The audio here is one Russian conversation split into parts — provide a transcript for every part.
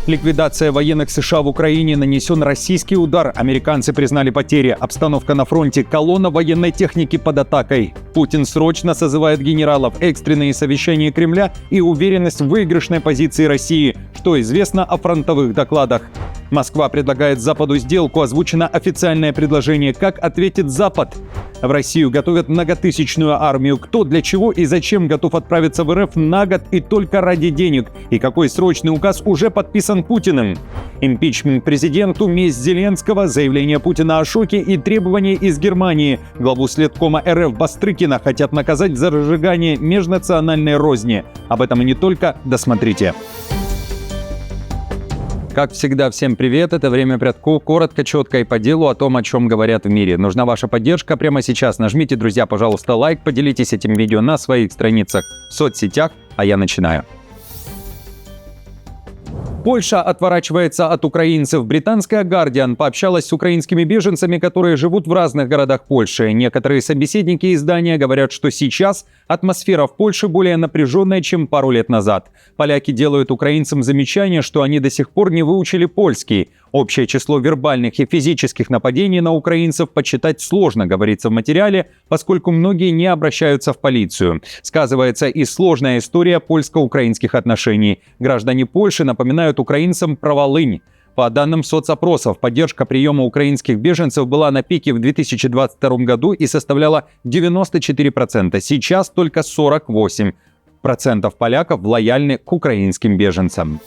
Ликвидация военных США в Украине, нанесен российский удар. Американцы признали потери. Обстановка на фронте. Колонна военной техники под атакой. Путин срочно созывает генералов. Экстренные совещания Кремля и уверенность в выигрышной позиции России. Что известно о фронтовых докладах. Москва предлагает Западу сделку. Озвучено официальное предложение. Как ответит Запад? В Россию готовят многотысячную армию. Кто, для чего и зачем готов отправиться в РФ на год и только ради денег? И какой срочный указ уже подписан Путиным? Импичмент президенту, месть Зеленского, заявление Путина о шоке и требования из Германии. Главу следкома РФ Бастрыкина хотят наказать за разжигание межнациональной розни. Об этом и не только. Досмотрите. Как всегда, всем привет, это «Время Прядков». Коротко, четко и по делу о том, о чем говорят в мире. Нужна ваша поддержка прямо сейчас. Нажмите, друзья, пожалуйста, лайк, поделитесь этим видео на своих страницах в соцсетях, а я начинаю. Польша отворачивается от украинцев. Британская «Гардиан» пообщалась с украинскими беженцами, которые живут в разных городах Польши. Некоторые собеседники издания говорят, что сейчас атмосфера в Польше более напряженная, чем пару лет назад. Поляки делают украинцам замечание, что они до сих пор не выучили польский. Общее число вербальных и физических нападений на украинцев подсчитать сложно, говорится в материале, поскольку многие не обращаются в полицию. Сказывается и сложная история польско-украинских отношений. Граждане Польши напоминают украинцам про Волынь. По данным соцопросов, поддержка приема украинских беженцев была на пике в 2022 году и составляла 94%. Сейчас только 48% поляков лояльны к украинским беженцам.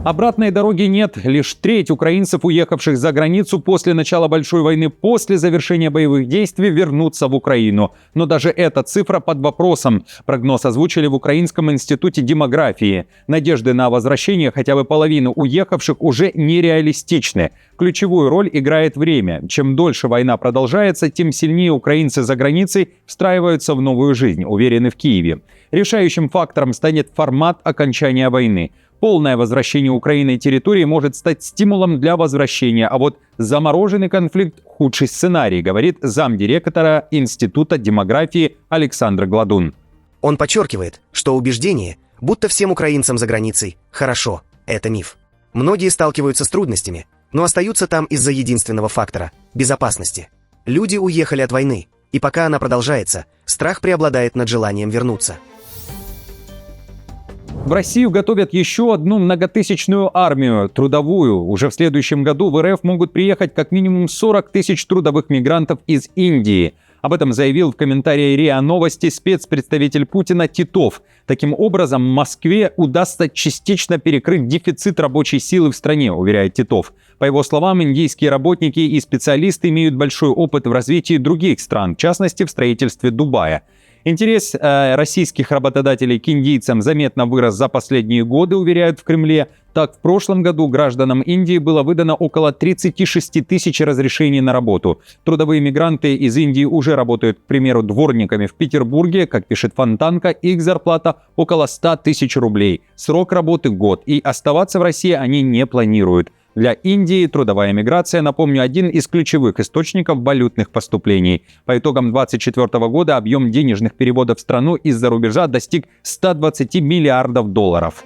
Обратной дороги нет. Лишь треть украинцев, уехавших за границу после начала большой войны, после завершения боевых действий, вернутся в Украину. Но даже эта цифра под вопросом. Прогноз озвучили в Украинском институте демографии. Надежды на возвращение хотя бы половины уехавших уже нереалистичны. Ключевую роль играет время. Чем дольше война продолжается, тем сильнее украинцы за границей встраиваются в новую жизнь, уверены в Киеве. Решающим фактором станет формат окончания войны. Полное возвращение Украины территории может стать стимулом для возвращения, а вот замороженный конфликт – худший сценарий, говорит замдиректора Института демографии Александр Гладун. Он подчеркивает, что убеждение, будто всем украинцам за границей хорошо, это миф. Многие сталкиваются с трудностями, но остаются там из-за единственного фактора – безопасности. Люди уехали от войны, и пока она продолжается, страх преобладает над желанием вернуться. В Россию готовят еще одну многотысячную армию, трудовую. Уже в следующем году в РФ могут приехать как минимум 40 тысяч трудовых мигрантов из Индии. Об этом заявил в комментарии РИА Новости спецпредставитель Путина Титов. Таким образом, Москве удастся частично перекрыть дефицит рабочей силы в стране, уверяет Титов. По его словам, индийские работники и специалисты имеют большой опыт в развитии других стран, в частности, в строительстве Дубая. Интерес российских работодателей к индийцам заметно вырос за последние годы, уверяют в Кремле. Так, в прошлом году гражданам Индии было выдано около 36 тысяч разрешений на работу. Трудовые мигранты из Индии уже работают, к примеру, дворниками в Петербурге. Как пишет Фонтанка, их зарплата около 100 тысяч рублей. Срок работы – год. И оставаться в России они не планируют. Для Индии трудовая миграция, напомню, один из ключевых источников валютных поступлений. По итогам 2024 года объем денежных переводов в страну из-за рубежа достиг 120 миллиардов долларов.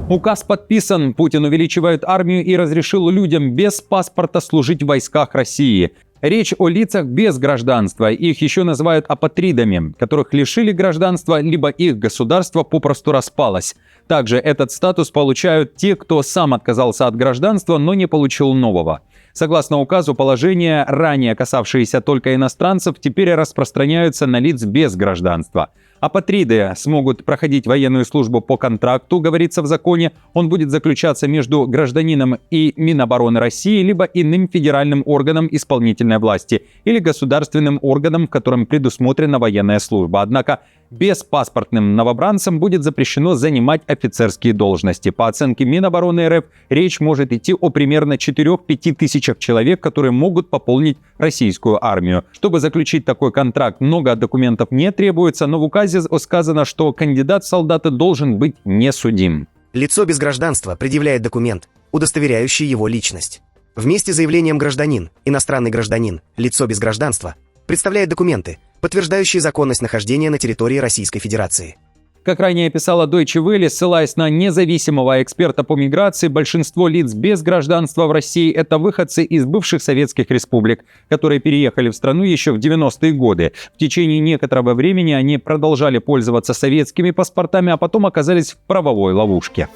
Указ подписан. Путин увеличивает армию и разрешил людям без паспорта служить в войсках России. Речь о лицах без гражданства. Их еще называют апатридами, которых лишили гражданства, либо их государство попросту распалось. Также этот статус получают те, кто сам отказался от гражданства, но не получил нового. Согласно указу, положения, ранее касавшиеся только иностранцев, теперь распространяются на лиц без гражданства. Апатриды смогут проходить военную службу по контракту, говорится в законе. Он будет заключаться между гражданином и Минобороны России, либо иным федеральным органом исполнительной власти или государственным органом, в котором предусмотрена военная служба. Однако беспаспортным новобранцам будет запрещено занимать офицерские должности. По оценке Минобороны РФ, речь может идти о примерно 4-5 тысячах человек, которые могут пополнить российскую армию. Чтобы заключить такой контракт, много документов не требуется, но в указе сказано, что кандидат в солдаты должен быть несудим. Лицо без гражданства предъявляет документ, удостоверяющий его личность. Вместе с заявлением гражданин, иностранный гражданин, лицо без гражданства представляет документы, подтверждающие законность нахождения на территории Российской Федерации. Как ранее писала Deutsche Welle, ссылаясь на независимого эксперта по миграции, большинство лиц без гражданства в России – это выходцы из бывших советских республик, которые переехали в страну еще в 90-е годы. В течение некоторого времени они продолжали пользоваться советскими паспортами, а потом оказались в правовой ловушке.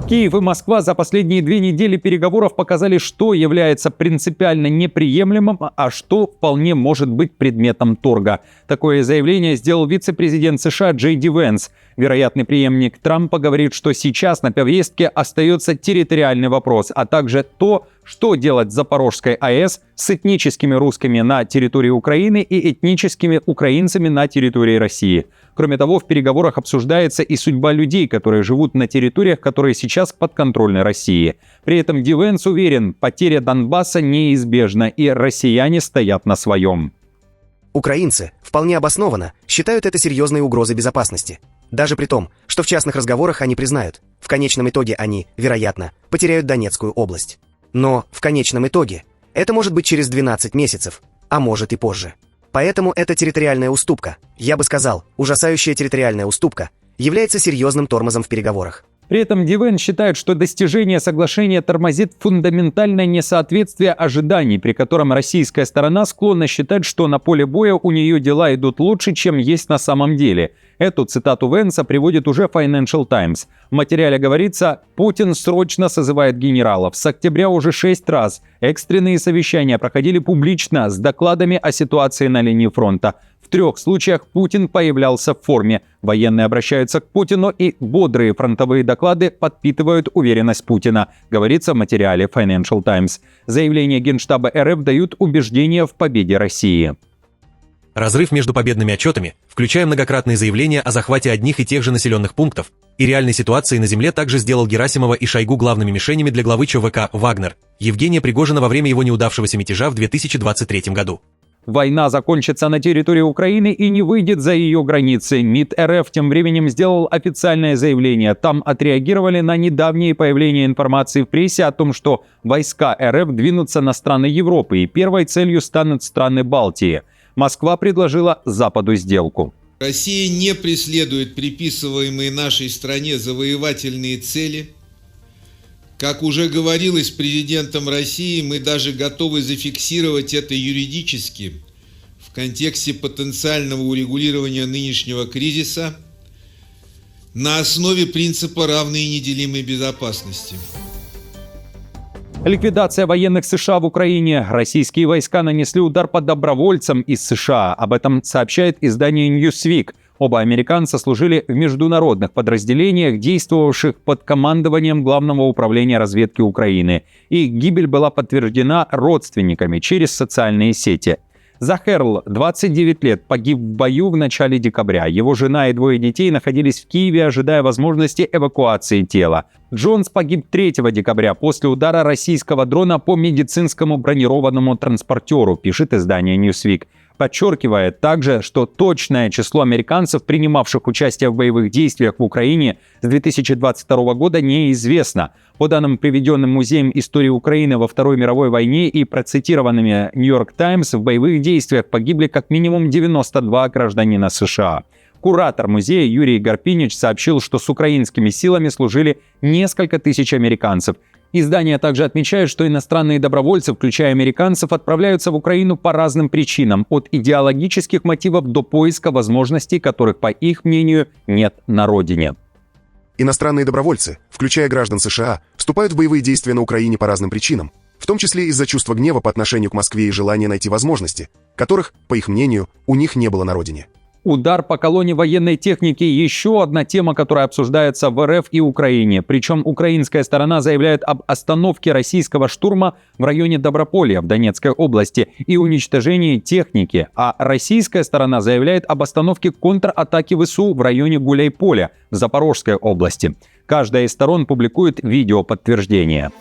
Киев и Москва за последние 2 недели переговоров показали, что является принципиально неприемлемым, а что вполне может быть предметом торга. Такое заявление сделал вице-президент США Джей Ди Венс. Вероятный преемник Трампа говорит, что сейчас на повестке остается территориальный вопрос, а также то, что делать с Запорожской АЭС, с этническими русскими на территории Украины и этническими украинцами на территории России. Кроме того, в переговорах обсуждается и судьба людей, которые живут на территориях, которые сейчас подконтрольны России. При этом Ди Венс уверен, потеря Донбасса неизбежна, и россияне стоят на своем. Украинцы, вполне обоснованно, считают это серьезной угрозой безопасности. Даже при том, что в частных разговорах они признают, в конечном итоге они, вероятно, потеряют Донецкую область. Но в конечном итоге это может быть через 12 месяцев, а может и позже. Поэтому эта территориальная уступка, я бы сказал, ужасающая территориальная уступка, является серьезным тормозом в переговорах. При этом Ди Венс считает, что достижение соглашения тормозит фундаментальное несоответствие ожиданий, при котором российская сторона склонна считать, что на поле боя у нее дела идут лучше, чем есть на самом деле. Эту цитату Венса приводит уже Financial Times. В материале говорится: «Путин срочно созывает генералов. С октября уже 6 раз. Экстренные совещания проходили публично с докладами о ситуации на линии фронта. В 3 случаях Путин появлялся в форме. Военные обращаются к Путину, и бодрые фронтовые доклады подпитывают уверенность Путина», говорится в материале Financial Times. Заявления Генштаба РФ дают убеждение в победе России. Разрыв между победными отчетами, включая многократные заявления о захвате одних и тех же населенных пунктов, и реальной ситуацией на земле также сделал Герасимова и Шойгу главными мишенями для главы ЧВК «Вагнер» Евгения Пригожина во время его неудавшегося мятежа в 2023 году. Война закончится на территории Украины и не выйдет за ее границы. МИД РФ тем временем сделал официальное заявление. Там отреагировали на недавнее появление информации в прессе о том, что войска РФ двинутся на страны Европы, и первой целью станут страны Балтии. Москва предложила Западу сделку. Россия не преследует приписываемые нашей стране завоевательные цели. Как уже говорилось президентом России, мы даже готовы зафиксировать это юридически в контексте потенциального урегулирования нынешнего кризиса на основе принципа равной и неделимой безопасности. Ликвидация военных США в Украине. Российские войска нанесли удар по добровольцам из США. Об этом сообщает издание Newsweek. Оба американца служили в международных подразделениях, действовавших под командованием Главного управления разведки Украины. Их гибель была подтверждена родственниками через социальные сети. Захерл, 29 лет, погиб в бою в начале декабря. Его жена и 2 детей находились в Киеве, ожидая возможности эвакуации тела. Джонс погиб 3 декабря после удара российского дрона по медицинскому бронированному транспортеру, пишет издание Newsweek. Подчеркивает также, что точное число американцев, принимавших участие в боевых действиях в Украине с 2022 года, неизвестно. По данным, приведенным Музеем истории Украины во Второй мировой войне и процитированными New York Times, в боевых действиях погибли как минимум 92 гражданина США. Куратор музея Юрий Гарпинич сообщил, что с украинскими силами служили несколько тысяч американцев. Издание также отмечает, что иностранные добровольцы, включая американцев, отправляются в Украину по разным причинам, от идеологических мотивов до поиска возможностей, которых, по их мнению, нет на родине. Иностранные добровольцы, включая граждан США, вступают в боевые действия на Украине по разным причинам, в том числе из-за чувства гнева по отношению к Москве и желания найти возможности, которых, по их мнению, у них не было на родине. Удар по колонне военной техники – еще одна тема, которая обсуждается в РФ и Украине. Причем украинская сторона заявляет об остановке российского штурма в районе Доброполья в Донецкой области и уничтожении техники, а российская сторона заявляет об остановке контратаки ВСУ в районе Гуляйполя в Запорожской области. Каждая из сторон публикует видео подтверждения.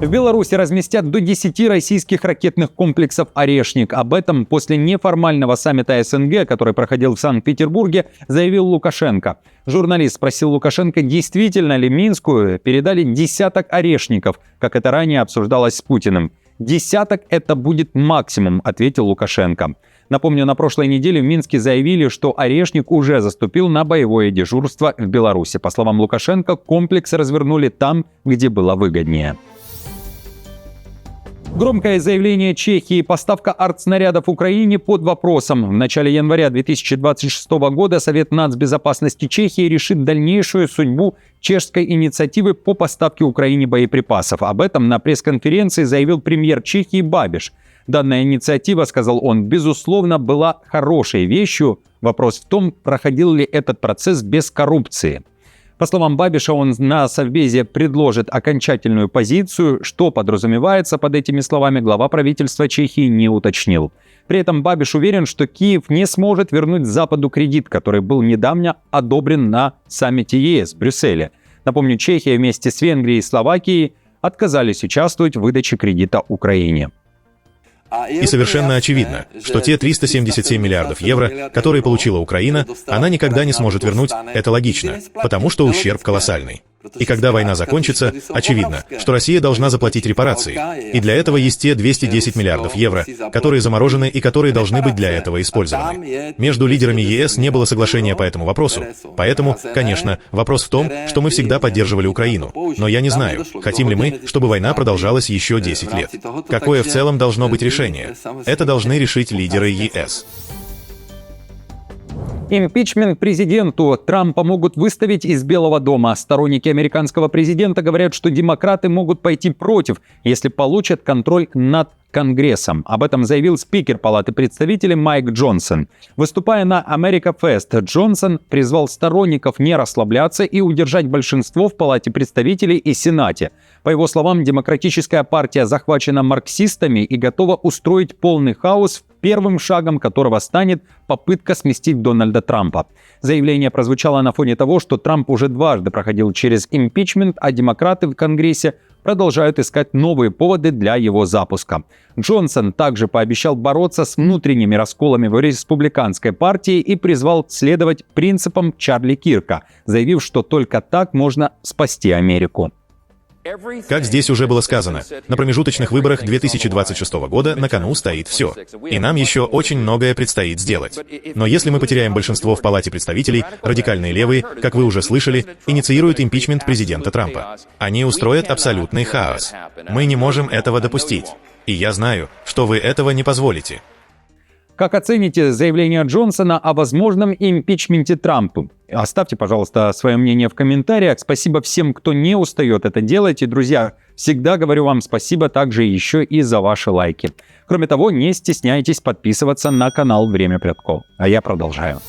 В Беларуси разместят до 10 российских ракетных комплексов «Орешник». Об этом после неформального саммита СНГ, который проходил в Санкт-Петербурге, заявил Лукашенко. Журналист спросил Лукашенко, действительно ли Минску передали десяток «Орешников», как это ранее обсуждалось с Путиным. «Десяток – это будет максимум», – ответил Лукашенко. Напомню, на прошлой неделе в Минске заявили, что Орешник уже заступил на боевое дежурство в Беларуси. По словам Лукашенко, комплекс развернули там, где было выгоднее. Громкое заявление Чехии: поставка артснарядов Украине под вопросом. В начале января 2026 года Совет нацбезопасности Чехии решит дальнейшую судьбу чешской инициативы по поставке Украине боеприпасов. Об этом на пресс-конференции заявил премьер Чехии Бабиш. Данная инициатива, сказал он, безусловно, была хорошей вещью. Вопрос в том, проходил ли этот процесс без коррупции. По словам Бабиша, он на Совбезе предложит окончательную позицию. Что подразумевается под этими словами, глава правительства Чехии не уточнил. При этом Бабиш уверен, что Киев не сможет вернуть Западу кредит, который был недавно одобрен на саммите ЕС в Брюсселе. Напомню, Чехия вместе с Венгрией и Словакией отказались участвовать в выдаче кредита Украине. И совершенно очевидно, что те 377 миллиардов евро, которые получила Украина, она никогда не сможет вернуть, это логично, потому что ущерб колоссальный. И когда война закончится, очевидно, что Россия должна заплатить репарации. И для этого есть те 210 миллиардов евро, которые заморожены и которые должны быть для этого использованы. Между лидерами ЕС не было соглашения по этому вопросу. Поэтому, конечно, вопрос в том, что мы всегда поддерживали Украину. Но я не знаю, хотим ли мы, чтобы война продолжалась еще 10 лет. Какое в целом должно быть решение? Это должны решить лидеры ЕС. Импичмент президенту Трампа могут выставить из Белого дома. Сторонники американского президента говорят, что демократы могут пойти против, если получат контроль над Конгрессом. Об этом заявил спикер Палаты представителей Майк Джонсон. Выступая на America Fest, Джонсон призвал сторонников не расслабляться и удержать большинство в Палате представителей и Сенате. По его словам, демократическая партия захвачена марксистами и готова устроить полный хаос, первым шагом которого станет попытка сместить Дональда Трампа. Заявление прозвучало на фоне того, что Трамп уже дважды проходил через импичмент, а демократы в Конгрессе продолжают искать новые поводы для его запуска. Джонсон также пообещал бороться с внутренними расколами в республиканской партии и призвал следовать принципам Чарли Кирка, заявив, что только так можно спасти Америку. Как здесь уже было сказано, на промежуточных выборах 2026 года на кону стоит все. И нам еще очень многое предстоит сделать. Но если мы потеряем большинство в Палате представителей, радикальные левые, как вы уже слышали, инициируют импичмент президента Трампа. Они устроят абсолютный хаос. Мы не можем этого допустить. И я знаю, что вы этого не позволите. Как оцените заявление Джонсона о возможном импичменте Трампа? Оставьте, пожалуйста, свое мнение в комментариях. Спасибо всем, кто не устает это делать. И, друзья, всегда говорю вам спасибо также еще и за ваши лайки. Кроме того, не стесняйтесь подписываться на канал «Время Прядков». А я продолжаю.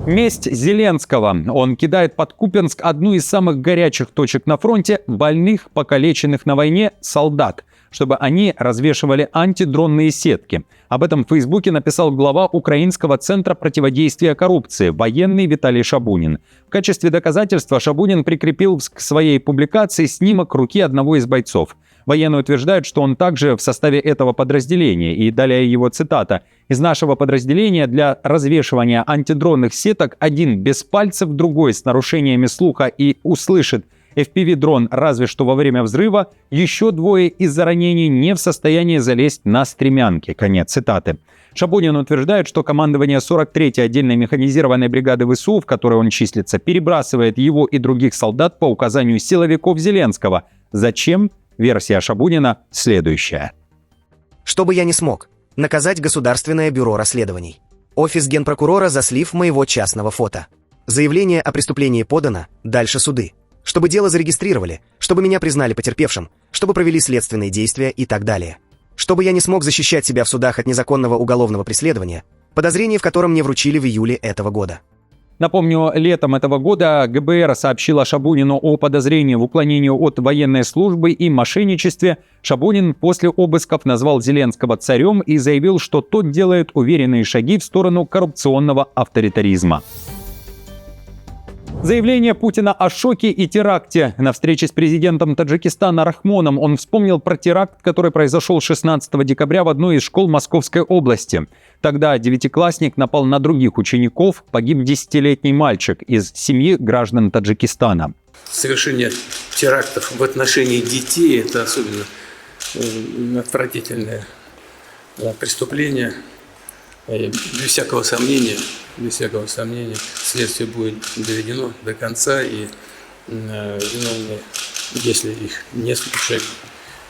Месть Зеленского. Он кидает под Купянск одну из самых горячих точек на фронте — больных, покалеченных на войне солдат, чтобы они развешивали антидронные сетки. Об этом в Фейсбуке написал глава Украинского центра противодействия коррупции, военный Виталий Шабунин. В качестве доказательства Шабунин прикрепил к своей публикации снимок руки одного из бойцов. Военный утверждает, что он также в составе этого подразделения. И далее его цитата: «Из нашего подразделения для развешивания антидронных сеток один без пальцев, другой с нарушениями слуха и услышит FPV-дрон разве что во время взрыва, еще двое из-за ранений не в состоянии залезть на стремянки». Конец цитаты. Шабунин утверждает, что командование 43-й отдельной механизированной бригады ВСУ, в которой он числится, перебрасывает его и других солдат по указанию силовиков Зеленского. Зачем? Версия Шабунина следующая. Чтобы я не смог наказать Государственное бюро расследований. Офис генпрокурора за слив моего частного фото. Заявление о преступлении подано, дальше суды. Чтобы дело зарегистрировали, чтобы меня признали потерпевшим, чтобы провели следственные действия и так далее. Чтобы я не смог защищать себя в судах от незаконного уголовного преследования, подозрение в котором мне вручили в июле этого года. Напомню, летом этого года ГБР сообщила Шабунину о подозрении в уклонении от военной службы и мошенничестве. Шабунин после обысков назвал Зеленского царем и заявил, что тот делает уверенные шаги в сторону коррупционного авторитаризма. Заявление Путина о шоке и теракте. На встрече с президентом Таджикистана Рахмоном он вспомнил про теракт, который произошел 16 декабря в одной из школ Московской области. Тогда девятиклассник напал на других учеников, погиб 10-летний мальчик из семьи граждан Таджикистана. Совершение терактов в отношении детей – это особенно отвратительное преступление. И без всякого сомнения, следствие будет доведено до конца, и виновные, если их несколько человек,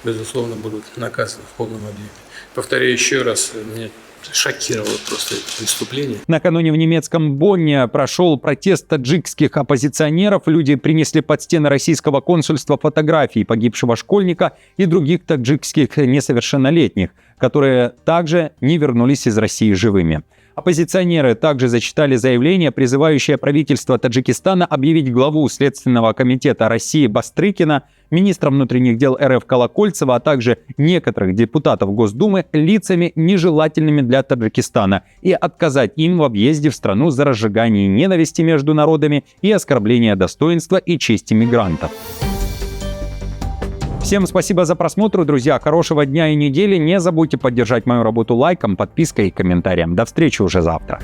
безусловно, будут наказаны в полном объеме. Повторяю еще раз, меня шокировало просто это преступление. Накануне в немецком Бонне прошел протест таджикских оппозиционеров. Люди принесли под стены российского консульства фотографии погибшего школьника и других таджикских несовершеннолетних, которые также не вернулись из России живыми. Оппозиционеры также зачитали заявление, призывающее правительство Таджикистана объявить главу Следственного комитета России Бастрыкина, министра внутренних дел РФ Колокольцева, а также некоторых депутатов Госдумы лицами нежелательными для Таджикистана и отказать им в въезде в страну за разжигание ненависти между народами и оскорбление достоинства и чести мигрантов. Всем спасибо за просмотр, друзья. Хорошего дня и недели. Не забудьте поддержать мою работу лайком, подпиской и комментарием. До встречи уже завтра.